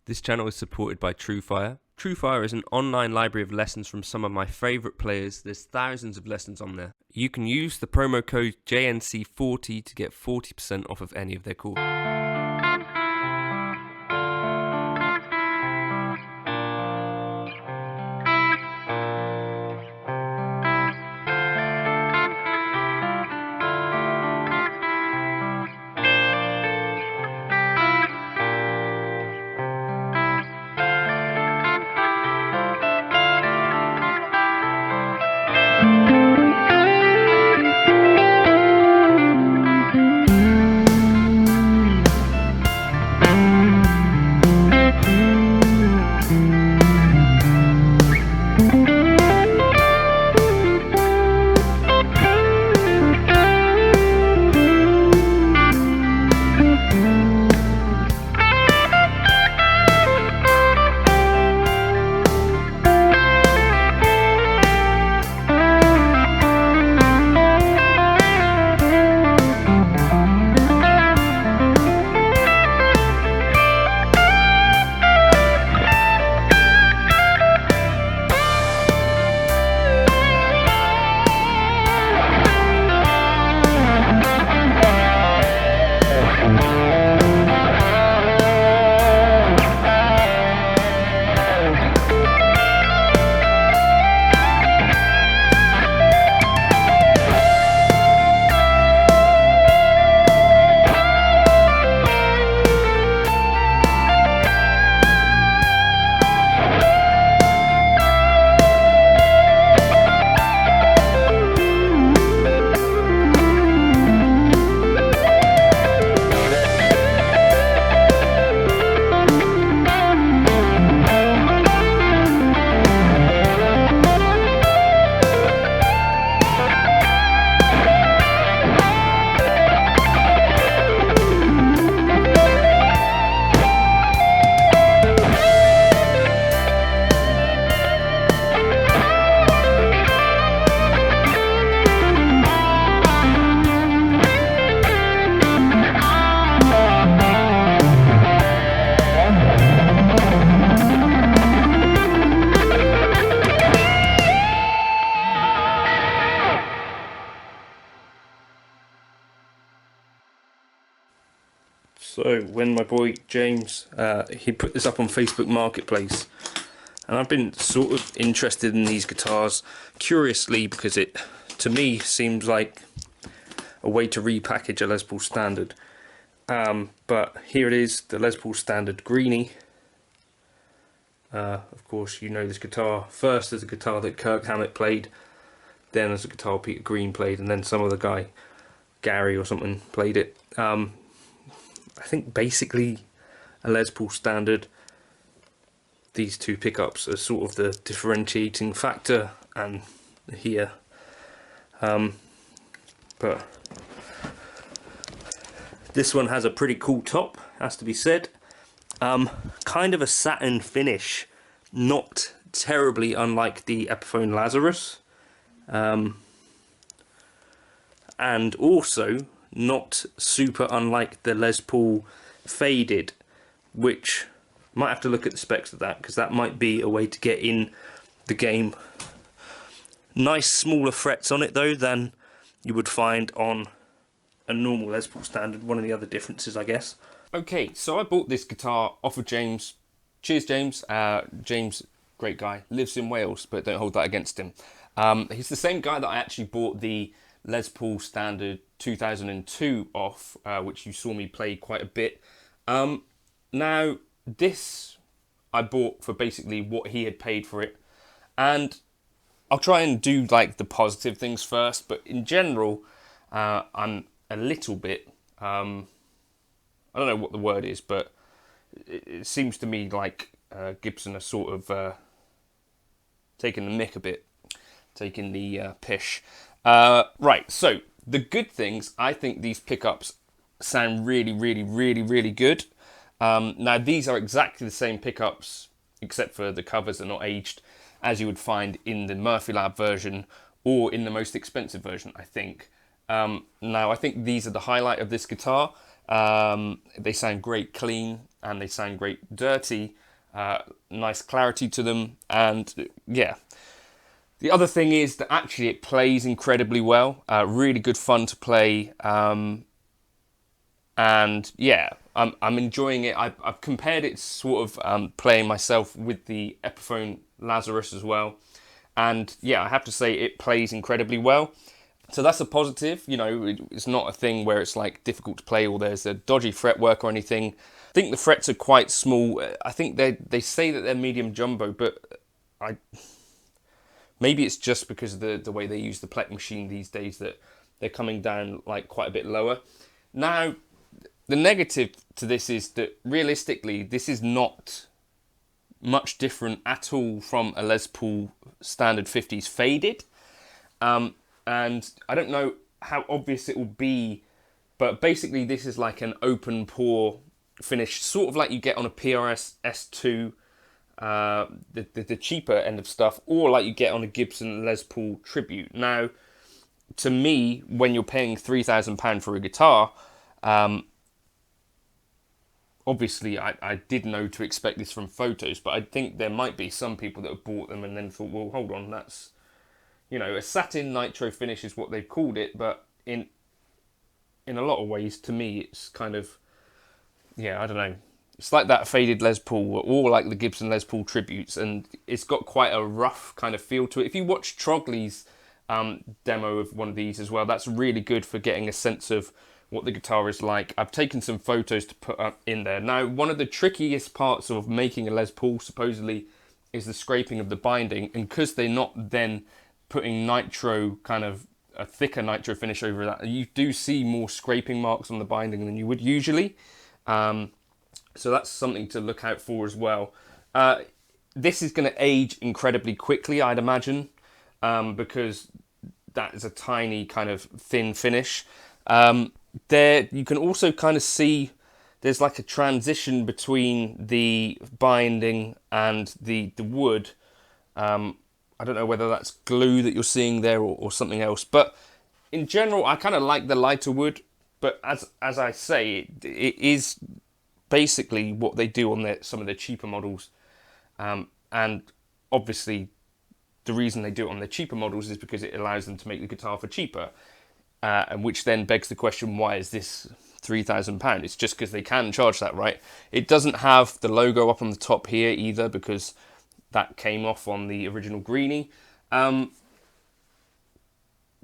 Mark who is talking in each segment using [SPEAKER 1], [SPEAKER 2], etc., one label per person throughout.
[SPEAKER 1] This channel is supported by TrueFire. TrueFire is an online library of lessons from some of my favourite players. There's thousands of lessons on there. You can use the promo code JNC40 to get 40% off of any of their courses. So when my boy James, he put this up on Facebook Marketplace, and I've been sort of interested in these guitars curiously because it, to me, seems like a way to repackage a Les Paul Standard. But here it is, the Les Paul Standard Greeny. Of course, you know this guitar first as a guitar that Kirk Hammett played, then as a guitar Peter Green played, and then some other guy, Gary or something, played it. I think basically a Les Paul Standard, these two pickups are sort of the differentiating factor, and here. But this one has a pretty cool top, has to be said. Kind of a satin finish, not terribly unlike the Epiphone Lazarus, and also not super unlike the Les Paul Faded, which might have to look at the specs of that, because that might be a way to get in the game. Nice smaller frets on it though than you would find on a normal Les Paul Standard. One of the other differences, I guess. Okay, so I bought this guitar off of James. Cheers, James. James, great guy, lives in Wales, but don't hold that against him. He's the same guy that I actually bought the Les Paul Standard 2002 off, which you saw me play quite a bit. Now, this I bought for basically what he had paid for it, and I'll try and do like the positive things first, but in general, I'm a little bit, I don't know what the word is, but it seems to me like Gibson are sort of taking the mick a bit, taking the pish. Right, so the good things, I think these pickups sound really, really, really, really good. Now, these are exactly the same pickups, except for the covers are not aged, as you would find in the Murphy Lab version or in the most expensive version, I think. Now, I think these are the highlight of this guitar. They sound great clean, and they sound great dirty. Nice clarity to them, and yeah. The other thing is that actually it plays incredibly well. Really good fun to play. And yeah, I'm enjoying it. I've compared it sort of playing myself with the Epiphone Lazarus as well, and yeah, I have to say it plays incredibly well. So that's a positive. You know, it's not a thing where it's like difficult to play or there's a dodgy fretwork or anything. I think the frets are quite small. I think they say that they're medium jumbo, but I maybe it's just because of the way they use the Plek machine these days that they're coming down like quite a bit lower. Now, the negative to this is that realistically, this is not much different at all from a Les Paul standard 50s faded. And I don't know how obvious it will be, but basically this is like an open pore finish, sort of like you get on a PRS S2, the cheaper end of stuff, or like you get on a Gibson Les Paul Tribute. Now, to me, when you're paying £3,000 for a guitar, obviously I did know to expect this from photos, but I think there might be some people that have bought them and then thought, well, hold on, that's, you know, a satin nitro finish is what they've called it, but in a lot of ways, to me, it's kind of, yeah, I don't know. It's like that faded Les Paul, or like the Gibson Les Paul tributes, and it's got quite a rough kind of feel to it. If you watch Trogley's demo of one of these as well, that's really good for getting a sense of what the guitar is like. I've taken some photos to put up in there. Now, one of the trickiest parts of making a Les Paul, supposedly, is the scraping of the binding, and because they're not then putting nitro, kind of a thicker nitro finish over that, you do see more scraping marks on the binding than you would usually. So that's something to look out for as well. This is going to age incredibly quickly, I'd imagine, because that is a tiny kind of thin finish. There, you can also kind of see there's like a transition between the binding and the wood. I don't know whether that's glue that you're seeing there or something else, but in general, I kind of like the lighter wood. But as I say, it is basically what they do on some of their cheaper models, and obviously the reason they do it on their cheaper models is because it allows them to make the guitar for cheaper, and which then begs the question, why is this £3,000? It's just because they can charge that, right? It doesn't have the logo up on the top here either, because that came off on the original Greeny.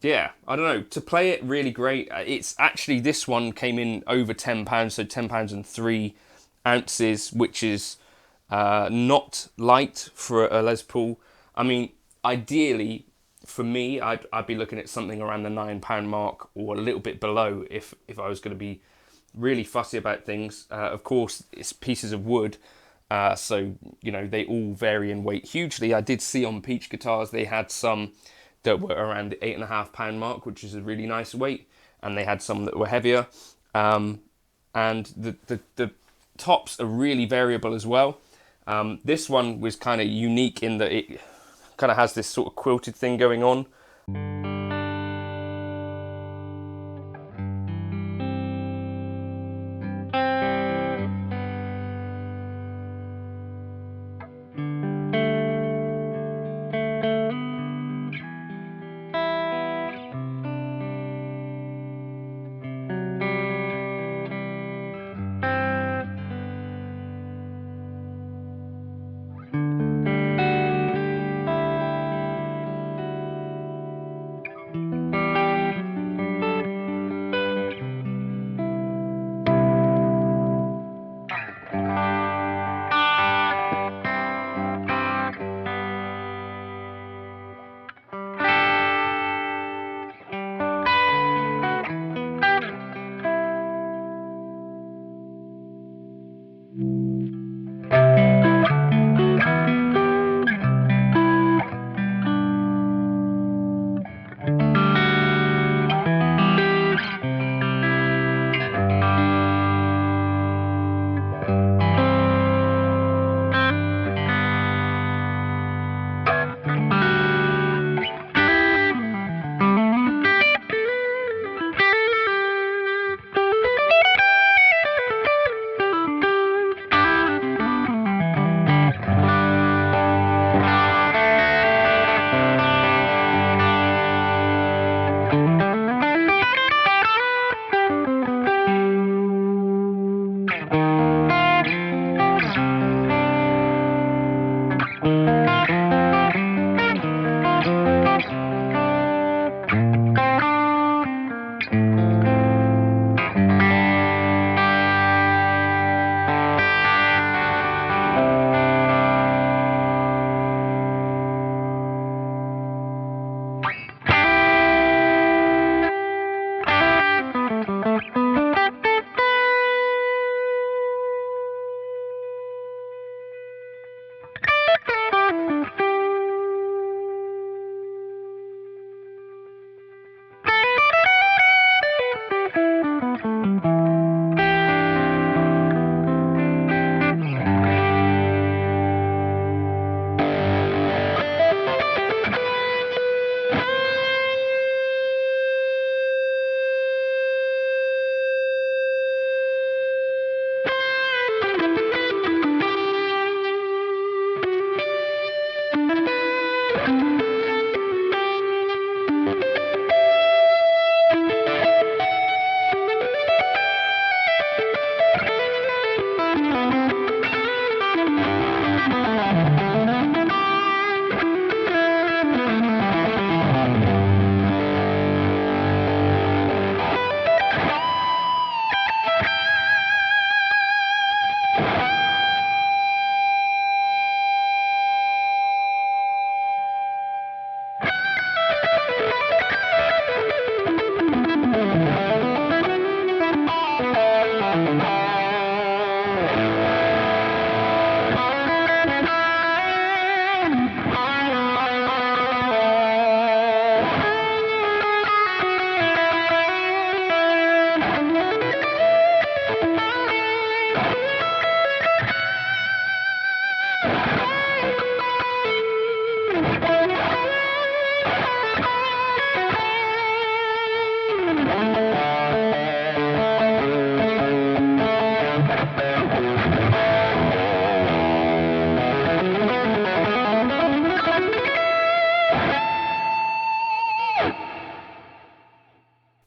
[SPEAKER 1] Yeah, I don't know. To play it, really great. It's actually, this one came in over £10, so £10 and 3 ounces, which is not light for a Les Paul. I mean, ideally, for me, I'd be looking at something around the £9 mark or a little bit below if I was going to be really fussy about things. Of course, it's pieces of wood, so, you know, they all vary in weight hugely. I did see on Peach Guitars they had some that were around the £8.5 mark, which is a really nice weight, and they had some that were heavier. And the tops are really variable as well. This one was kind of unique in that it kind of has this sort of quilted thing going on.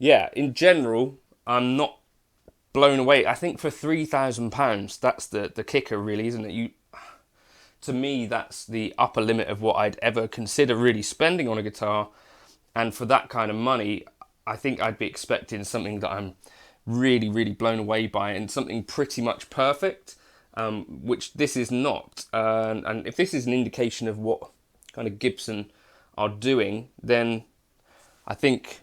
[SPEAKER 1] yeah, in general, I'm not blown away. I think for £3,000, that's the kicker, really, isn't it? To me, that's the upper limit of what I'd ever consider really spending on a guitar. And for that kind of money, I think I'd be expecting something that I'm really, really blown away by, and something pretty much perfect, which this is not. And if this is an indication of what kind of Gibson are doing, then I think,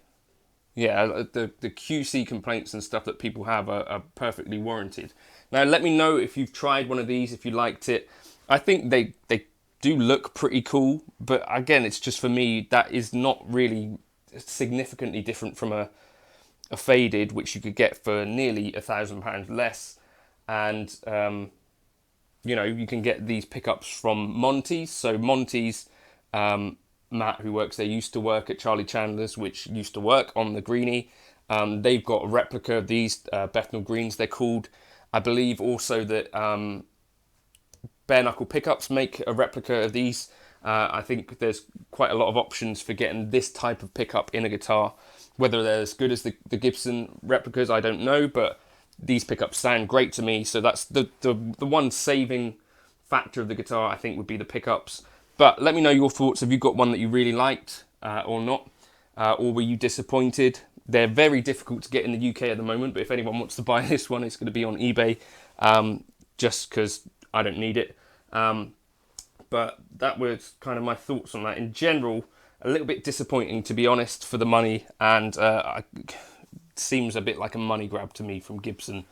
[SPEAKER 1] yeah, the QC complaints and stuff that people have are perfectly warranted. Now, let me know if you've tried one of these, if you liked it. I think they do look pretty cool, but again, it's just, for me, that is not really significantly different from a faded, which you could get for nearly £1,000 less. And you know, you can get these pickups from Monty's. So Monty's, Matt, who works there, used to work at Charlie Chandler's, which used to work on the Greeny. They've got a replica of these Bethnal Greens, they're called. I believe also that Bare Knuckle Pickups make a replica of these. I think there's quite a lot of options for getting this type of pickup in a guitar. Whether they're as good as the Gibson replicas, I don't know, but these pickups sound great to me. So that's the one saving factor of the guitar, I think, would be the pickups. But let me know your thoughts. Have you got one that you really liked or not? Or were you disappointed? They're very difficult to get in the UK at the moment, but if anyone wants to buy this one, it's going to be on eBay, just because I don't need it. But that was kind of my thoughts on that. In general, a little bit disappointing, to be honest, for the money, and it seems a bit like a money grab to me from Gibson,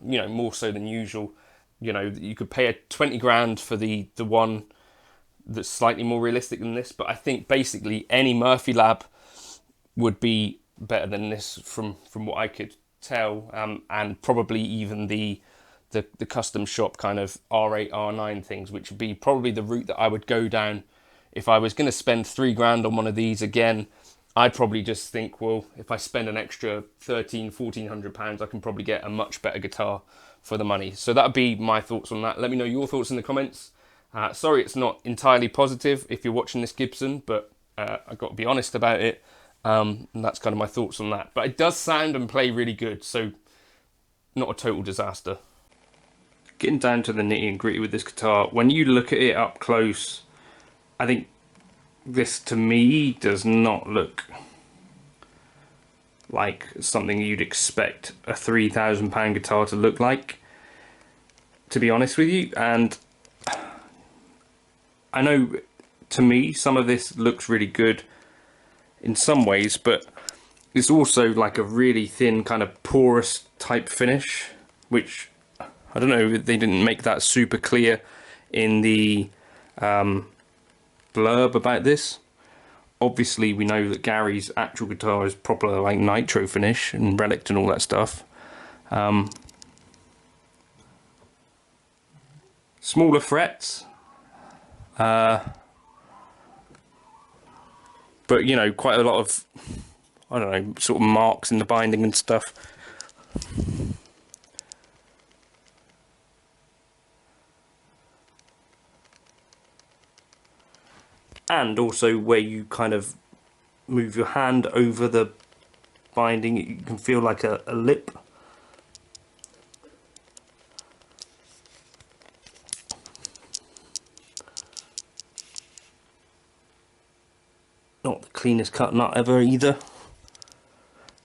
[SPEAKER 1] you know, more so than usual. You know, you could pay a 20 grand for the one that's slightly more realistic than this, but I think basically any Murphy Lab would be better than this from what I could tell, and probably even the custom shop kind of R8, R9 things, which would be probably the route that I would go down. If I was going to spend 3 grand on one of these again, I'd probably just think, well, if I spend an extra £1,400, I can probably get a much better guitar for the money. So that would be my thoughts on that. Let me know your thoughts in the comments. Sorry it's not entirely positive if you're watching this Gibson, but I've got to be honest about it. And that's kind of my thoughts on that. But it does sound and play really good, so not a total disaster. Getting down to the nitty and gritty with this guitar, when you look at it up close, I think this, to me, does not look like something you'd expect a £3,000 guitar to look like, to be honest with you. And I know, to me, some of this looks really good in some ways, but it's also like a really thin kind of porous type finish, which, I don't know, they didn't make that super clear in the blurb about this. Obviously we know that Gary's actual guitar is proper like nitro finish and relic and all that stuff. Smaller frets, but you know, quite a lot of, I don't know, sort of marks in the binding and stuff. And also where you kind of move your hand over the binding, you can feel like a lip. Not the cleanest cut nut ever either.